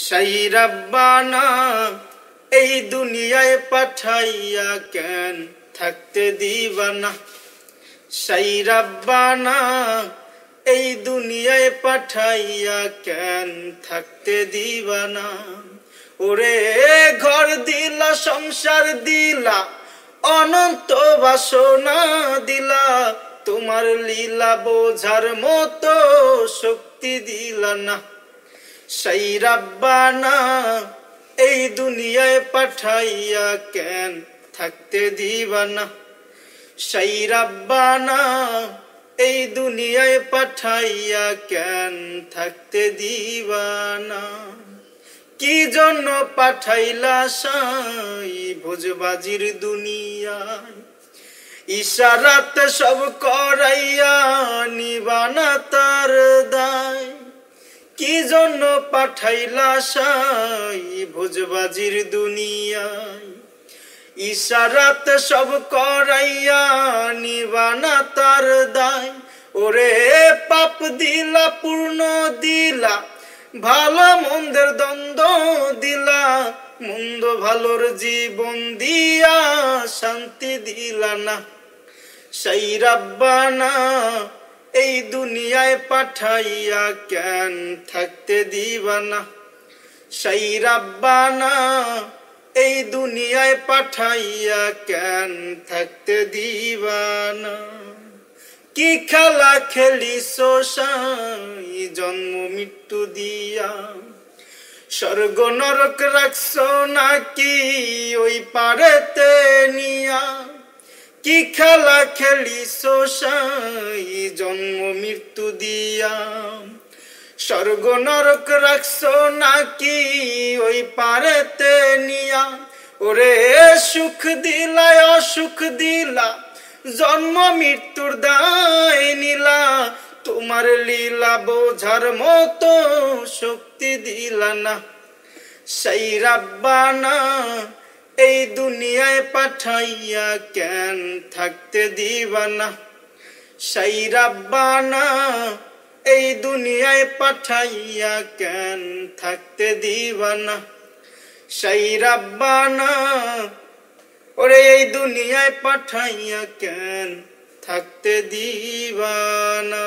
সেই রাব্বানা এই দুনিয়ায় পাঠাইয়া কেন থাকতে দিবা না। সেই রাব্বানা এই দুনিয়ায় পাঠাইয়া কেন থাকতে দিবা না। ওরে ঘর দিলা, সংসার দিলা, অনন্ত বাসনা দিলা, তোমার লীলা বোঝার মতো শক্তি দিলা না। সেই রাব্বানা এই দুনিয়ায় পাঠাইয়া কেন থাকতে দিবা না। সেই রাব্বানা এই দুনিয়ায় পাঠাইয়া কেন থাকতে দিবা না। কি জন্য পাঠাইলা সাই ভোজবাজির দুনিয়ায়, ইশারাতে সব করাইয়া নিবানা তার দায়। কি জন্য পাঠাইলা সাই ভোজবাজির দুনিয়ায়, ইশারাতে সব করাইয়া নিবানা তার দায়। ওরে পাপ দিলা, পূর্ণ দিলা, ভালো মন্দের দ্বন্দ্ব দিলা, মন্দ ভালোর জীবন দিয়া শান্তি দিলা না। সেই রাব্বানা এই দুনিয়ায় পাঠাইয়া কেন থাকতে দিবা না। সেই রাব্বানা এই দুনিয়ায় পাঠাইয়া কেন থাকতে দিবা না। কি খেলা খেলিছো সাই জন্ম মৃত্যু দিয়া, স্বর্গ নরক রাখছো নাকি ওই পারেতে নিয়া। কি খেলা খেলিছো সাই জন্ম মৃত্যু দিয়া, স্বর্গ নরক রাখছো নাকি ওই পারেতে নিয়া। ওরে সুখ দিলা, অসুখ দিলা, জন্ম মৃত্যুর দায় নিলা, তোমার লীলা বোঝার মতো শক্তি দিলা না। সেই রাব্বানা এই দুনিয়ায় পাঠাইয়া কেন থাকতে দিবা না। সেই রাব্বানা এই দুনিয়ায় পাঠাইয়া কেন থাকতে দিবা না। সেই রাব্বানা ওরে এই দুনিয়ায় পাঠাইয়া কেন থাকতে দিবা না।